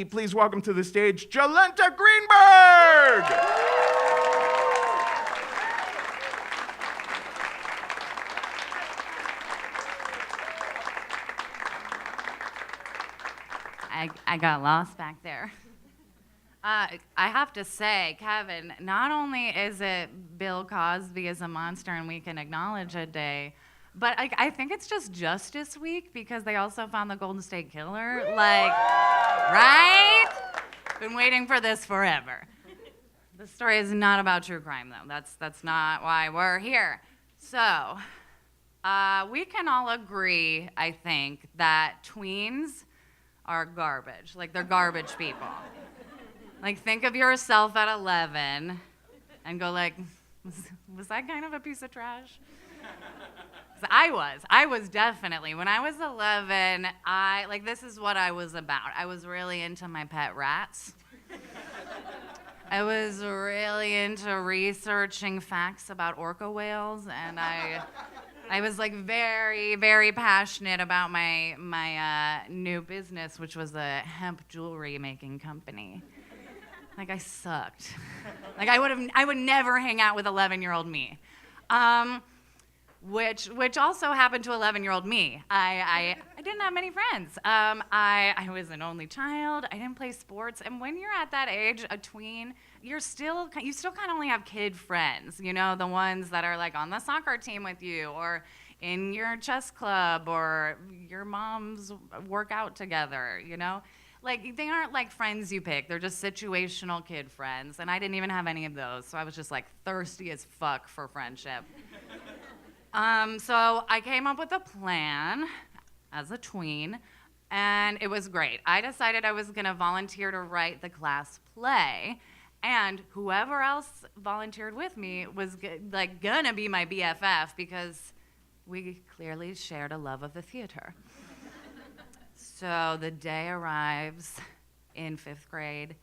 Please welcome to the stage, Jolenta Greenberg! I got lost back there. I have to say, Kevin, not only is it Bill Cosby is a monster and we can acknowledge a day, but I think it's just Justice Week because they also found the Golden State Killer. Right? Been waiting for this forever. The story is not about true crime, though. That's not why we're here. So, we can all agree, I think, that tweens are garbage. Like, they're garbage people. Like, think of yourself at 11 and go like, was I kind of a piece of trash? I was definitely. When I was 11, this is what I was about. I was really into my pet rats. I was really into researching facts about orca whales, and I was like very, very passionate about my new business, which was a hemp jewelry making company. Like, I sucked. Like, I would never hang out with 11-year-old me. Which also happened to 11-year-old me. I didn't have many friends. I was an only child. I didn't play sports. And when you're at that age, a tween, you still kind of only have kid friends, you know, the ones that are like on the soccer team with you or in your chess club or your moms work out together, you know? Like, they aren't like friends you pick. They're just situational kid friends. And I didn't even have any of those. So I was just like thirsty as fuck for friendship. So I came up with a plan as a tween, and it was great. I decided I was gonna volunteer to write the class play, and whoever else volunteered with me was gonna be my BFF because we clearly shared a love of the theater. So the day arrives in 5th grade,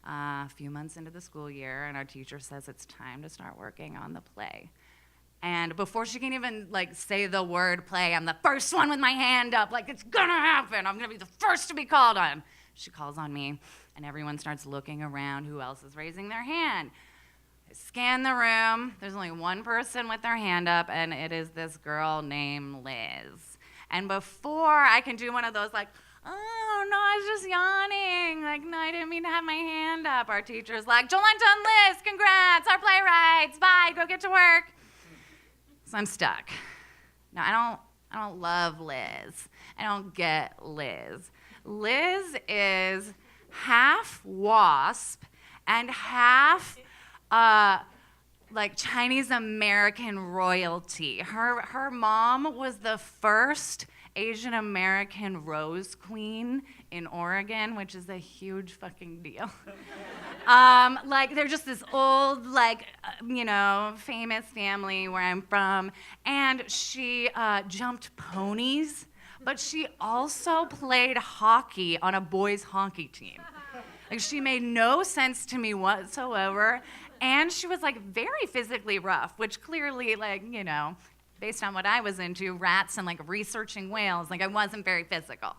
a few months into the school year, and our teacher says it's time to start working on the play. And before she can even say the word play, I'm the first one with my hand up, like it's gonna happen. I'm gonna be the first to be called on. She calls on me, and everyone starts looking around. Who else is raising their hand? I scan the room. There's only one person with their hand up, and it is this girl named Liz. And before I can do one of those oh no, I was just yawning. No, I didn't mean to have my hand up. Our teacher's like, Jolenta and Liz, congrats, our playwrights. Bye, go get to work. So I'm stuck. Now, I don't love Liz. I don't get Liz. Liz is half wasp and half Chinese American royalty. Her mom was the first Asian American Rose Queen in Oregon, which is a huge fucking deal. They're just this old, famous family where I'm from, and she jumped ponies, but she also played hockey on a boys' hockey team. She made no sense to me whatsoever, and she was very physically rough, which clearly, based on what I was into, rats and researching whales, I wasn't very physical.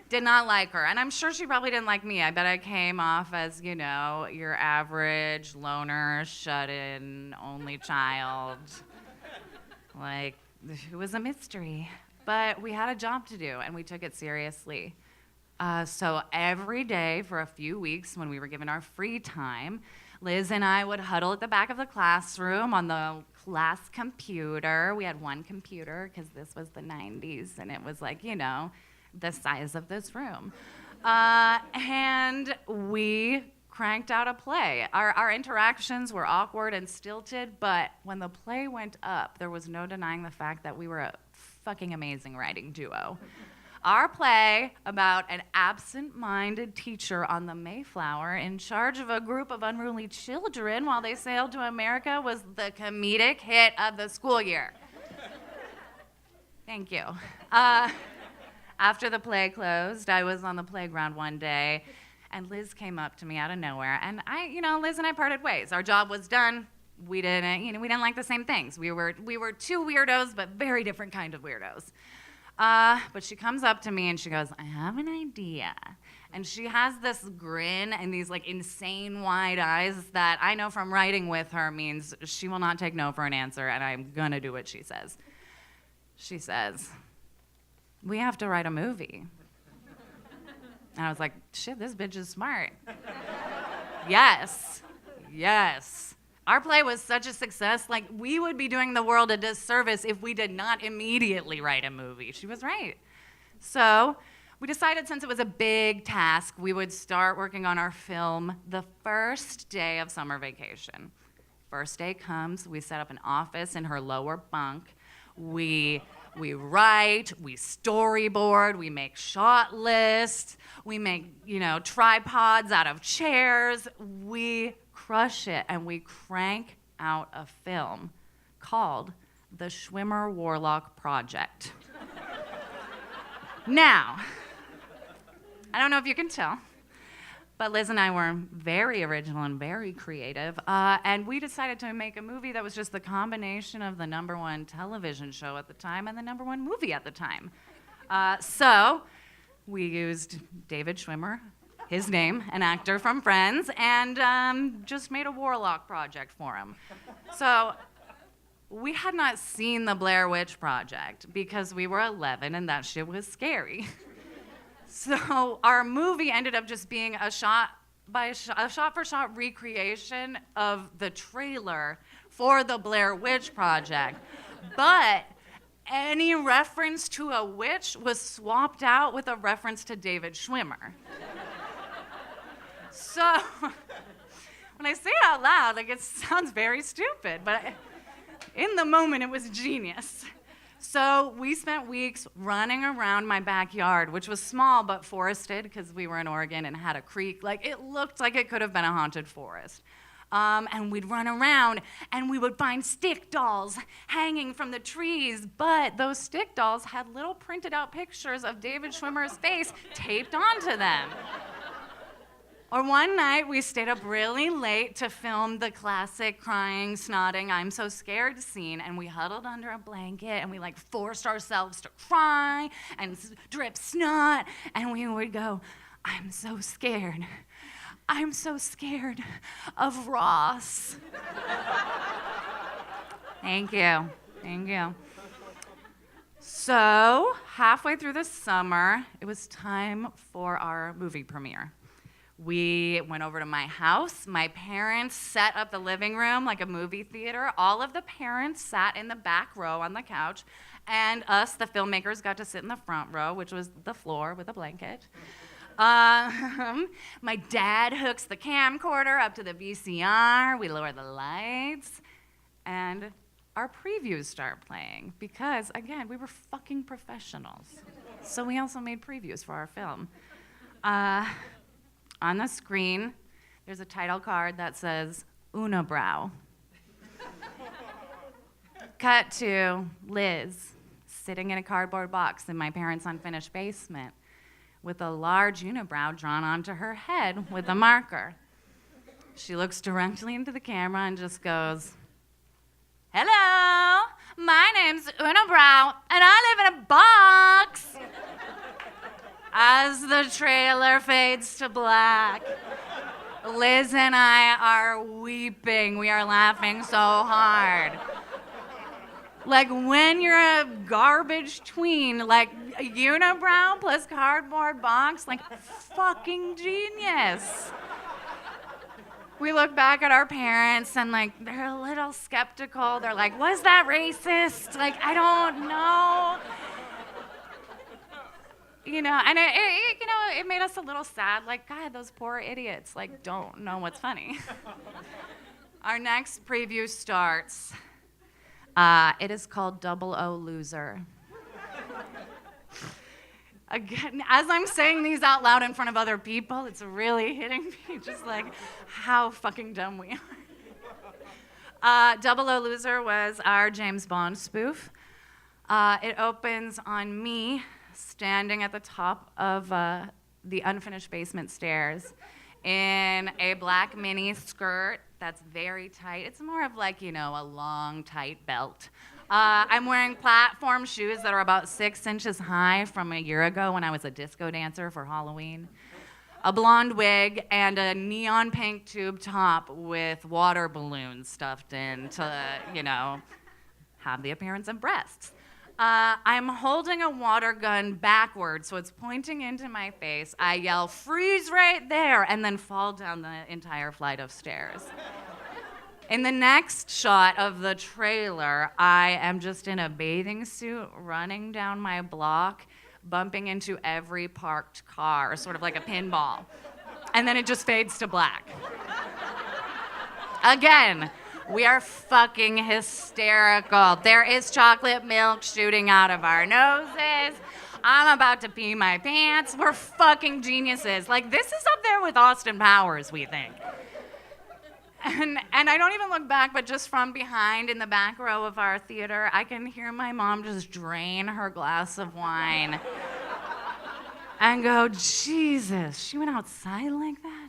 Did not like her. And I'm sure she probably didn't like me. I bet I came off as, your average loner, shut-in, only child. It was a mystery. But we had a job to do, and we took it seriously. So every day for a few weeks when we were given our free time, Liz and I would huddle at the back of the classroom on the class computer. We had one computer because this was the 90s, and it was the size of this room. And we cranked out a play. Our interactions were awkward and stilted, but when the play went up, there was no denying the fact that we were a fucking amazing writing duo. Our play about an absent-minded teacher on the Mayflower in charge of a group of unruly children while they sailed to America was the comedic hit of the school year. Thank you. After the play closed, I was on the playground one day, and Liz came up to me out of nowhere, and Liz and I parted ways. Our job was done. We didn't like the same things. We were two weirdos, but very different kind of weirdos. But she comes up to me and she goes, I have an idea. And she has this grin and these like insane wide eyes that I know from writing with her means she will not take no for an answer, and I'm gonna do what she says. She says, "We have to write a movie." And I was like, shit, this bitch is smart. Yes. Our play was such a success, like we would be doing the world a disservice if we did not immediately write a movie. She was right. So we decided since it was a big task, we would start working on our film the first day of summer vacation. First day comes, we set up an office in her lower bunk. We write, we storyboard, we make shot lists, we make, tripods out of chairs. We crush it, and we crank out a film called The Schwimmer Warlock Project. Now, I don't know if you can tell, but Liz and I were very original and very creative, and we decided to make a movie that was just the combination of the #1 television show at the time and the #1 movie at the time. So we used David Schwimmer, his name, an actor from Friends, and just made a warlock project for him. So we had not seen the Blair Witch Project because we were 11 and that shit was scary. So our movie ended up just being a shot-for-shot recreation of the trailer for the Blair Witch Project. But any reference to a witch was swapped out with a reference to David Schwimmer. So when I say it out loud, like it sounds very stupid, but in the moment it was genius. So we spent weeks running around my backyard, which was small but forested because we were in Oregon and had a creek. Like it looked like it could have been a haunted forest. And we'd run around and we would find stick dolls hanging from the trees, but those stick dolls had little printed out pictures of David Schwimmer's face taped onto them. Or one night, we stayed up really late to film the classic crying, snotting, I'm so scared scene, and we huddled under a blanket, and we, forced ourselves to cry and drip snot, and we would go, I'm so scared. I'm so scared of Ross. Thank you. So, halfway through the summer, it was time for our movie premiere. We went over to my house. My parents set up the living room like a movie theater. All of the parents sat in the back row on the couch, and us, the filmmakers, got to sit in the front row, which was the floor with a blanket. My dad hooks the camcorder up to the VCR. We lower the lights, and our previews start playing because, again, we were fucking professionals. So we also made previews for our film. On the screen, there's a title card that says, Unibrow. Cut to Liz, sitting in a cardboard box in my parents' unfinished basement with a large unibrow drawn onto her head with a marker. She looks directly into the camera and just goes, hello, my name's Unibrow, and I live in a box. As the trailer fades to black, Liz and I are weeping. We are laughing so hard. Like when you're a garbage tween, like a unibrow plus cardboard box, like fucking genius. We look back at our parents and they're a little skeptical. They're like, was that racist? I don't know. And it made us a little sad. God, those poor idiots, don't know what's funny. Our next preview starts. It is called 00 Loser. Again, as I'm saying these out loud in front of other people, it's really hitting me, just how fucking dumb we are. 00 Loser was our James Bond spoof. It opens on me standing at the top of the unfinished basement stairs in a black mini skirt that's very tight. It's more of a long, tight belt. I'm wearing platform shoes that are about 6 inches high from a year ago when I was a disco dancer for Halloween. a blonde wig, and a neon pink tube top with water balloons stuffed in to, have the appearance of breasts. I'm holding a water gun backwards, so it's pointing into my face. I yell, "Freeze right there," and then fall down the entire flight of stairs. In the next shot of the trailer, I am just in a bathing suit running down my block, bumping into every parked car, sort of like a pinball. And then it just fades to black. Again, we are fucking hysterical. There is chocolate milk shooting out of our noses. I'm about to pee my pants. We're fucking geniuses. Like, this is up there with Austin Powers, we think. And I don't even look back, but just from behind in the back row of our theater, I can hear my mom just drain her glass of wine and go, "Jesus, she went outside like that?"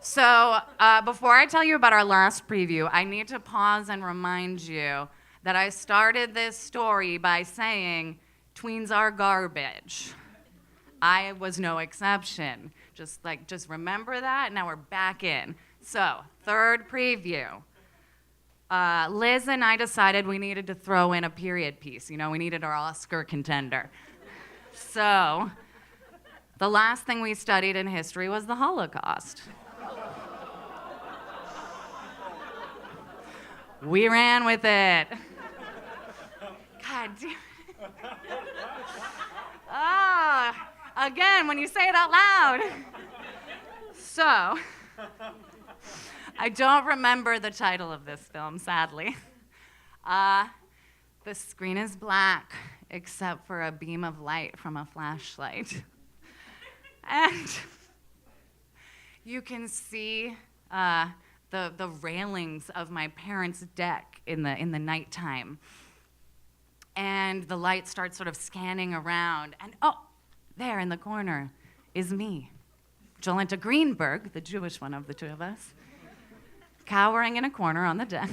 So before I tell you about our last preview, I need to pause and remind you that I started this story by saying tweens are garbage. I was no exception. Just remember that. Now we're back in. So, third preview. Liz and I decided we needed to throw in a period piece. We needed our Oscar contender. So, the last thing we studied in history was the Holocaust. We ran with it. God damn it. Again, when you say it out loud. So, I don't remember the title of this film, sadly. The screen is black, except for a beam of light from a flashlight. And you can see the railings of my parents' deck in the nighttime. And the light starts sort of scanning around. And there in the corner is me, Jolenta Greenberg, the Jewish one of the two of us, cowering in a corner on the deck,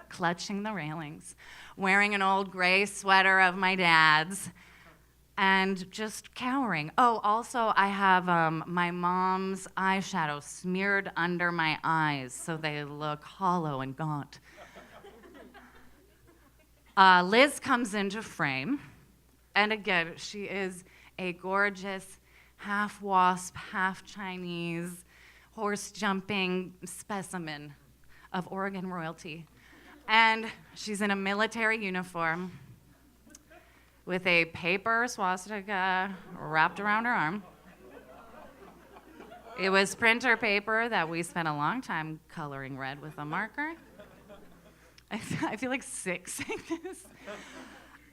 clutching the railings, wearing an old gray sweater of my dad's, and just cowering. Oh, also, I have my mom's eyeshadow smeared under my eyes so they look hollow and gaunt. Liz comes into frame, and again, she is a gorgeous half-wasp, half-Chinese, horse-jumping specimen of Oregon royalty. And she's in a military uniform with a paper swastika wrapped around her arm. It was printer paper that we spent a long time coloring red with a marker. I feel like sick saying this.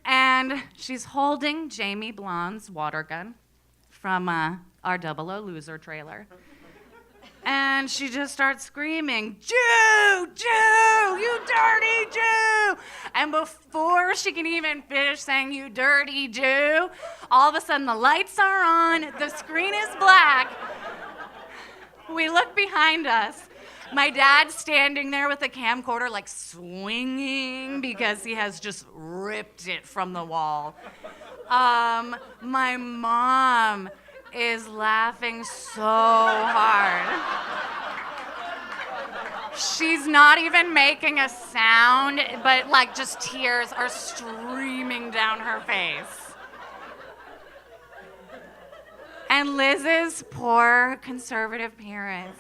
And she's holding Jamie Blonde's water gun from our Double O Loser trailer. And she just starts screaming, "Jew! Jew! You dirty Jew!" And before she can even finish saying, "You dirty Jew," all of a sudden the lights are on, the screen is black. We look behind us. My dad's standing there with a camcorder, like swinging because he has just ripped it from the wall. My mom is laughing so hard. She's not even making a sound, but like just tears are streaming down her face. And Liz's poor conservative parents,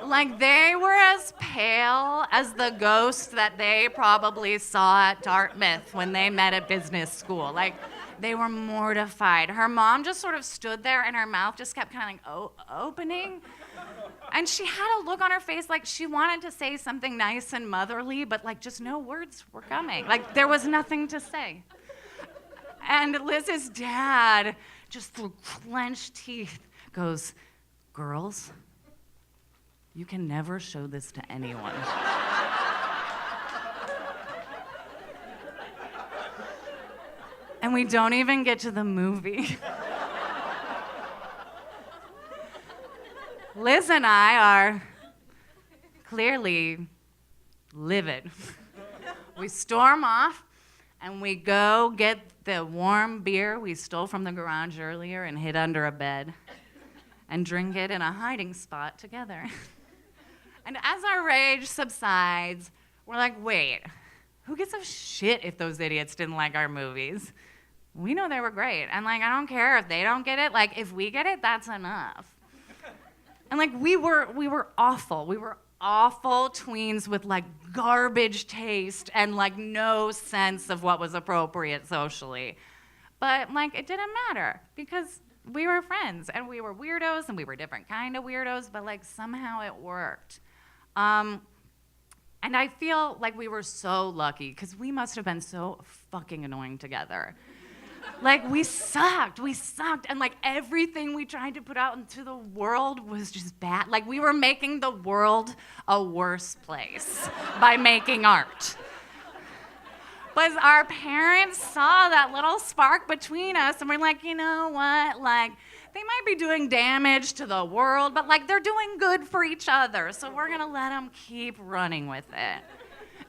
like they were as pale as the ghost that they probably saw at Dartmouth when they met at business school. Like they were mortified. Her mom just sort of stood there and her mouth just kept kind of like opening. And she had a look on her face like she wanted to say something nice and motherly, but like just no words were coming. Like there was nothing to say. And Liz's dad, just through clenched teeth, goes, "Girls, you can never show this to anyone." And we don't even get to the movie. Liz and I are clearly livid. We storm off, And we go get the warm beer we stole from the garage earlier and hid under a bed and drink it in a hiding spot together. And as our rage subsides, we're like, wait, who gives a shit if those idiots didn't like our movies? We know they were great. And like, I don't care if they don't get it. Like, if we get it, that's enough. And like, we were awful. We were awful tweens with like garbage taste and like no sense of what was appropriate socially. But like, it didn't matter because we were friends and we were weirdos and we were different kind of weirdos, but like somehow it worked. And I feel like we were so lucky because we must have been so fucking annoying together. Like, we sucked, and like everything we tried to put out into the world was just bad. Like, we were making the world a worse place by making art. But our parents saw that little spark between us and we're like, you know what, like, they might be doing damage to the world, but like, they're doing good for each other, so we're gonna let them keep running with it.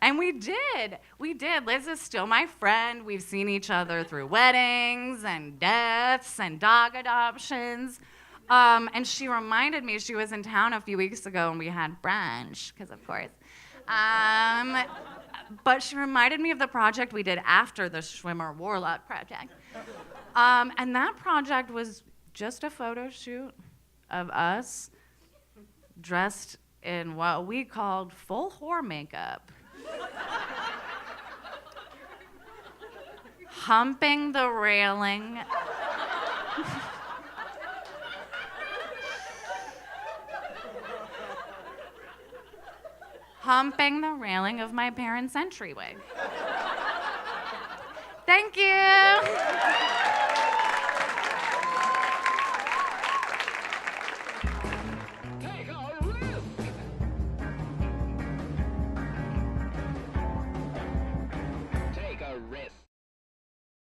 And we did. Liz is still my friend. We've seen each other through weddings and deaths and dog adoptions. And she reminded me, she was in town a few weeks ago and we had brunch, because of course. But she reminded me of the project we did after the Schwimmer Warlock project. And that project was just a photo shoot of us dressed in what we called full whore makeup. Humping the railing. Humping the railing of my parents' entryway. Thank you.